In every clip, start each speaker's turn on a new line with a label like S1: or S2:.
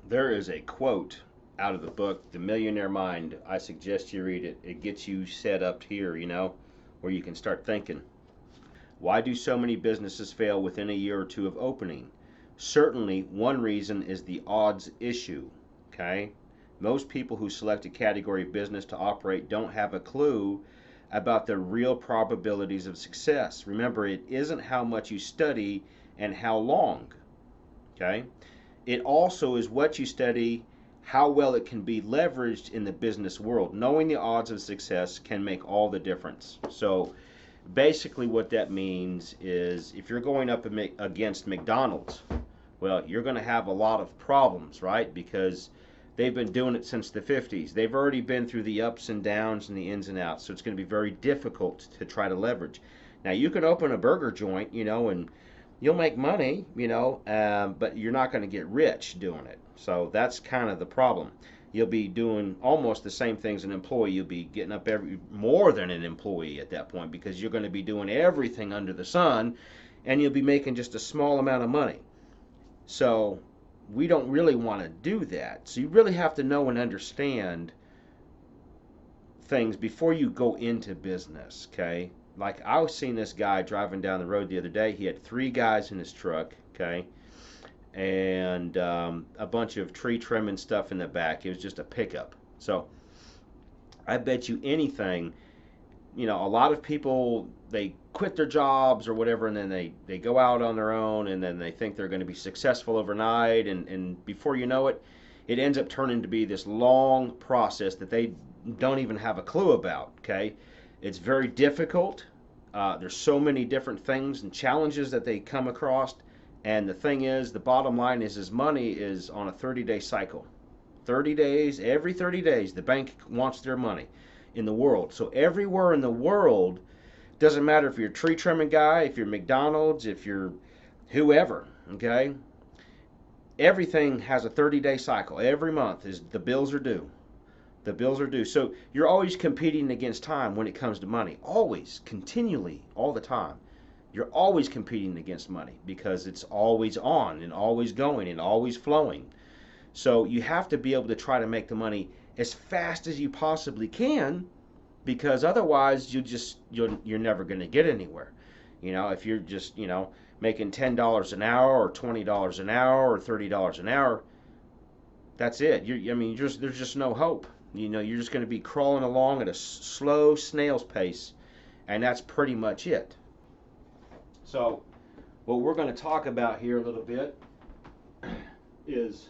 S1: There is a quote out of the book, The Millionaire Mind. I suggest you read it. It gets you set up here, where you can start thinking. Why do so many businesses fail within a year or two of opening? Certainly, one reason is the odds issue. Okay? Most people who select a category of business to operate don't have a clue about the real probabilities of success. Remember, it isn't how much you study and how long. Okay? It also is what you study, how well it can be leveraged in the business world. Knowing the odds of success can make all the difference. So basically what that means is if you're going up against McDonald's, well, you're going to have a lot of problems, right? Because they've been doing it since the 50s. They've already been through the ups and downs and the ins and outs. So it's going to be very difficult to try to leverage. Now, you can open a burger joint, and you'll make money, but you're not going to get rich doing it. So that's kind of the problem. You'll be doing almost the same things an employee. You'll be getting up more than an employee at that point because you're going to be doing everything under the sun and you'll be making just a small amount of money. So we don't really want to do that. So you really have to know and understand things before you go into business, okay? Like I was seeing this guy driving down the road the other day. He had 3 guys in his truck, okay, and a bunch of tree trimming stuff in the back. It was just a pickup. So I bet you anything, a lot of people, they quit their jobs or whatever, and then they go out on their own, and then they think they're going to be successful overnight, and before you know it, it ends up turning to be this long process that they don't even have a clue about, okay? It's very difficult. There's so many different things and challenges that they come across. And the thing is, the bottom line is his money is on a 30-day cycle. 30 days, every 30 days, the bank wants their money in the world. So everywhere in the world, doesn't matter if you're a tree trimming guy, if you're McDonald's, if you're whoever, okay? Everything has a 30-day cycle. Every month is the bills are due. The bills are due. So you're always competing against time when it comes to money. Always, continually, all the time. You're always competing against money because it's always on and always going and always flowing. So you have to be able to try to make the money as fast as you possibly can because otherwise you're never going to get anywhere. If you're just, making $10 an hour or $20 an hour or $30 an hour, that's it. There's just no hope. You're just going to be crawling along at a slow snail's pace, and that's pretty much it. So, what we're going to talk about here a little bit is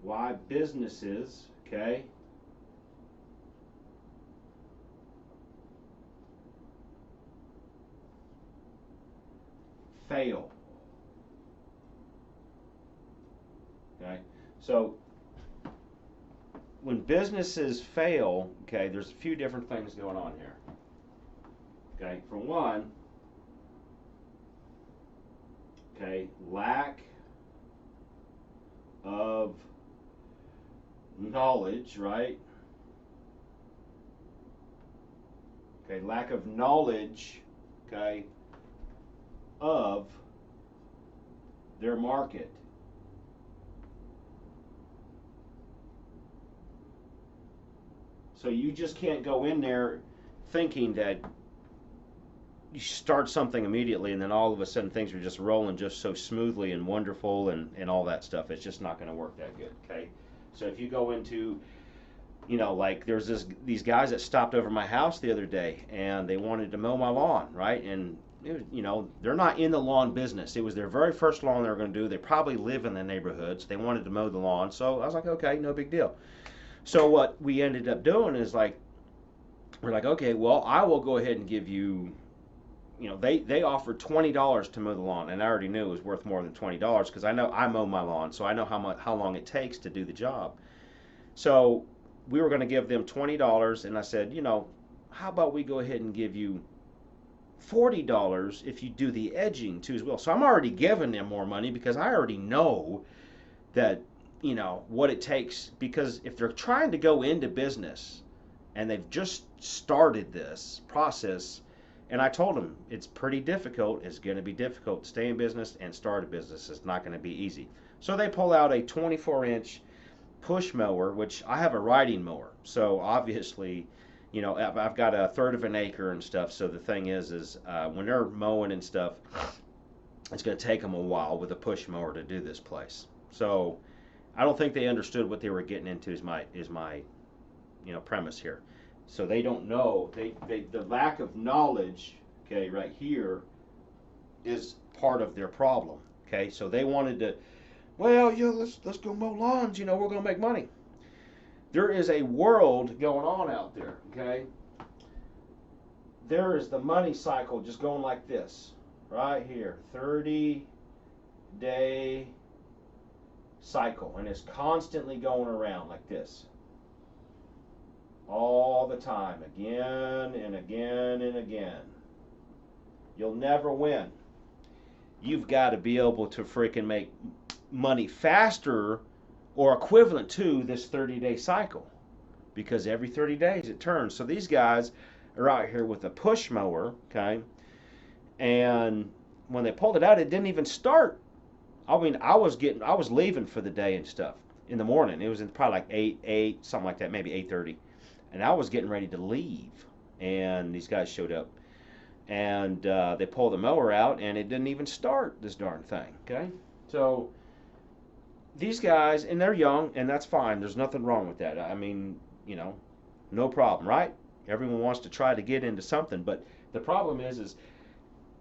S1: why businesses, okay, fail. Okay, so when businesses fail, okay, there's a few different things going on here. Okay, for one, okay, lack of knowledge, right? Okay, lack of knowledge, okay, of their market. So you just can't go in there thinking that you start something immediately and then all of a sudden things are just rolling just so smoothly and wonderful and all that stuff. It's just not going to work that good, okay? So if you go into, like there's these guys that stopped over my house the other day and they wanted to mow my lawn, right? And it was, they're not in the lawn business. It was their very first lawn they were going to do. They probably live in the neighborhood, so they wanted to mow the lawn. So I was like, okay, no big deal. So what we ended up doing is we're like, okay, well, I will go ahead and give you they offered $20 to mow the lawn, and I already knew it was worth more than $20 because I know I mow my lawn, so I know how long it takes to do the job. So we were going to give them $20, and I said, how about we go ahead and give you $40 if you do the edging too as well. So I'm already giving them more money because I already know that what it takes, because if they're trying to go into business and they've just started this process, and I told them it's pretty difficult. It's going to be difficult to stay in business and start a business. It's not going to be easy. So they pull out a 24-inch push mower, which I have a riding mower. So obviously, I've got a third of an acre and stuff. So the thing is when they're mowing and stuff, it's going to take them a while with a push mower to do this place. So I don't think they understood what they were getting into. Is my premise here. So they don't know. The lack of knowledge, okay, right here, is part of their problem. Okay, so they wanted to, well, let's go mow lawns. We're gonna make money. There is a world going on out there. Okay, there is the money cycle just going like this, right here, 30-day cycle, and it's constantly going around like this. All the time, again and again and again. You'll never win. You've got to be able to freaking make money faster or equivalent to this 30-day cycle, because every 30 days it turns. So these guys are out here with a push mower, okay, and when they pulled it out, it didn't even start. I mean, I was leaving for the day and stuff in the morning. It was probably like 8, something like that, maybe 8:30. And I was getting ready to leave, and these guys showed up, and they pulled the mower out, and it didn't even start, this darn thing. Okay, so these guys, and they're young, and that's fine. There's nothing wrong with that. I mean, no problem, right? Everyone wants to try to get into something, but the problem is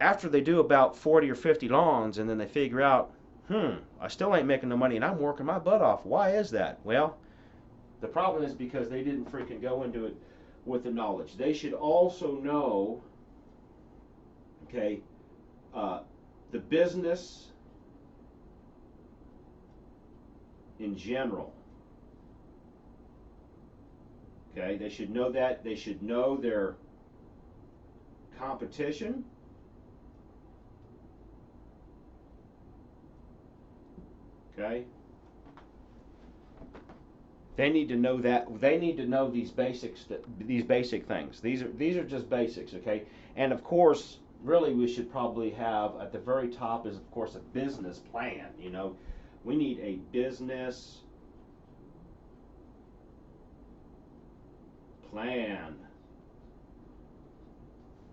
S1: after they do about 40 or 50 lawns, and then they figure out, I still ain't making no money, and I'm working my butt off. Why is that? Well, the problem is because they didn't freaking go into it with the knowledge. They should also know, okay, the business in general. Okay, they should know that. They should know their competition. Okay. They need to know that. They need to know these basic things. These are just basics, okay? And of course, really, we should probably have at the very top is of course a business plan. We need a business plan.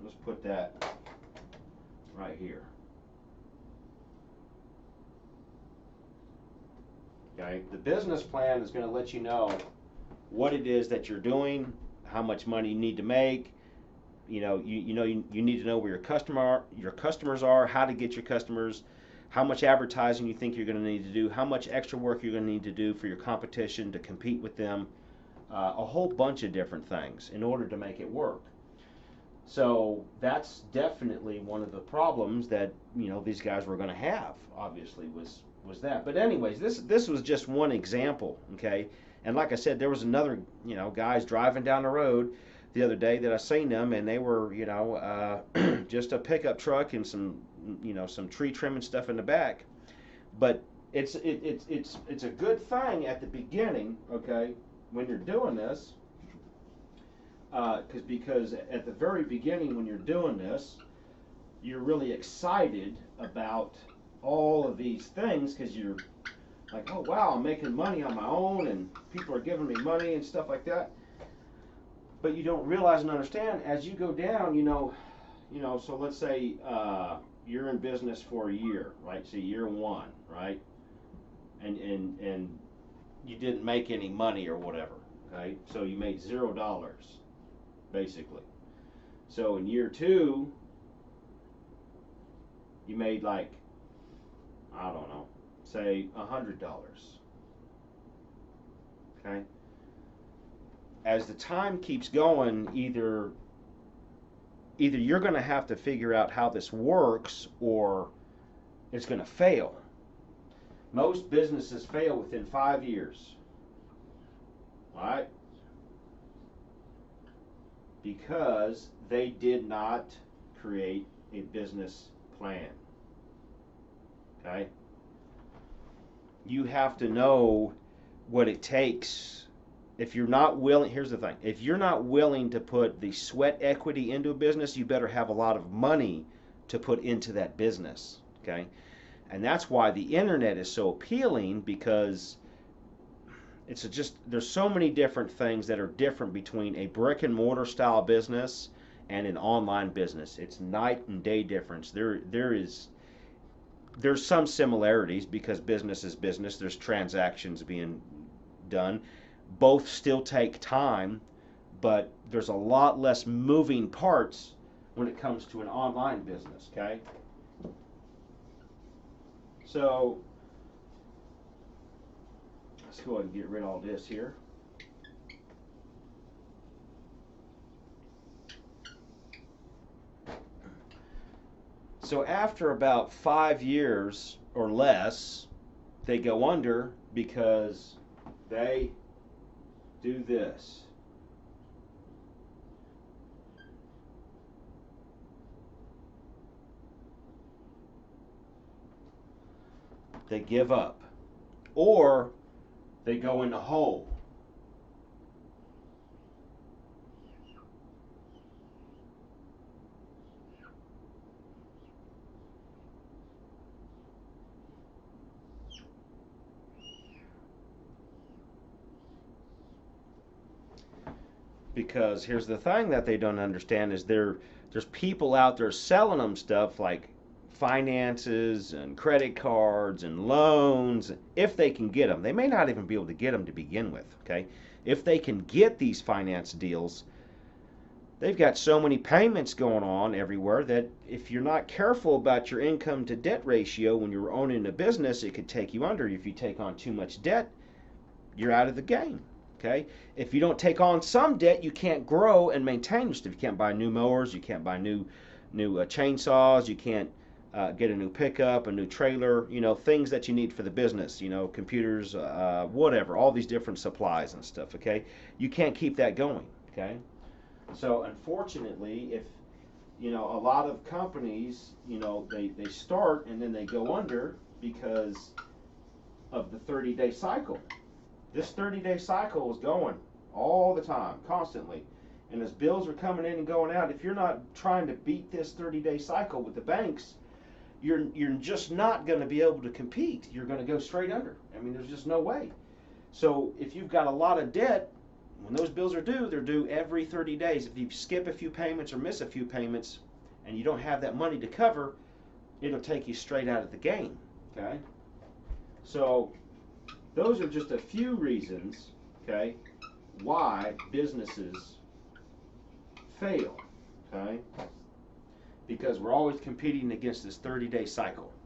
S1: Let's put that right here. Okay, the business plan is going to let you know what it is that you're doing, how much money you need to make. You need to know where your customers are, how to get your customers, how much advertising you think you're going to need to do, how much extra work you're going to need to do for your competition to compete with them, a whole bunch of different things in order to make it work. So that's definitely one of the problems that these guys were going to have. Obviously, was that. But anyways, this was just one example, okay? And like I said, there was another, guys driving down the road the other day that I seen them, and they were, just a pickup truck and some tree trimming stuff in the back. But it's a good thing at the beginning, okay, when you're doing this, because at the very beginning when you're doing this, you're really excited about all of these things because you're like, oh wow, I'm making money on my own and people are giving me money and stuff like that. But you don't realize and understand as you go down, so let's say you're in business for a year, right? So year one, right? And you didn't make any money or whatever, okay? So you made $0 basically. So in year two, you made like, I don't know, say $100. Okay? As the time keeps going, either either you're going to have to figure out how this works or it's going to fail. Most businesses fail within 5 years. All right? Because they did not create a business plan. Okay? You have to know what it takes. If you're not willing, here's the thing, if you're not willing to put the sweat equity into a business, you better have a lot of money to put into that business. Okay? And that's why the internet is so appealing, because it's just, there's so many different things that are different between a brick and mortar style business and an online business. It's night and day difference. There's some similarities because business is business. There's transactions being done. Both still take time, but there's a lot less moving parts when it comes to an online business, okay? So let's go ahead and get rid of all this here. So after about 5 years or less, they go under because they do this. They give up. Or they go in the hole. Because here's the thing that they don't understand is there's people out there selling them stuff like finances and credit cards and loans if they can get them. They may not even be able to get them to begin with, okay? If they can get these finance deals, they've got so many payments going on everywhere that if you're not careful about your income to debt ratio when you're owning a business, it could take you under. If you take on too much debt, you're out of the game. Okay? If you don't take on some debt, you can't grow and maintain your stuff. You can't buy new mowers, you can't buy new chainsaws, you can't get a new pickup, a new trailer, things that you need for the business, computers, whatever, all these different supplies and stuff, okay? You can't keep that going, okay? So unfortunately, if, a lot of companies, they start and then they go under because of the 30-day cycle. This 30-day cycle is going all the time, constantly. And as bills are coming in and going out, if you're not trying to beat this 30-day cycle with the banks, you're just not going to be able to compete. You're going to go straight under. I mean, there's just no way. So if you've got a lot of debt, when those bills are due, they're due every 30 days. If you skip a few payments or miss a few payments and you don't have that money to cover, it'll take you straight out of the game, okay? So those are just a few reasons, okay, why businesses fail, okay? Because we're always competing against this 30-day cycle.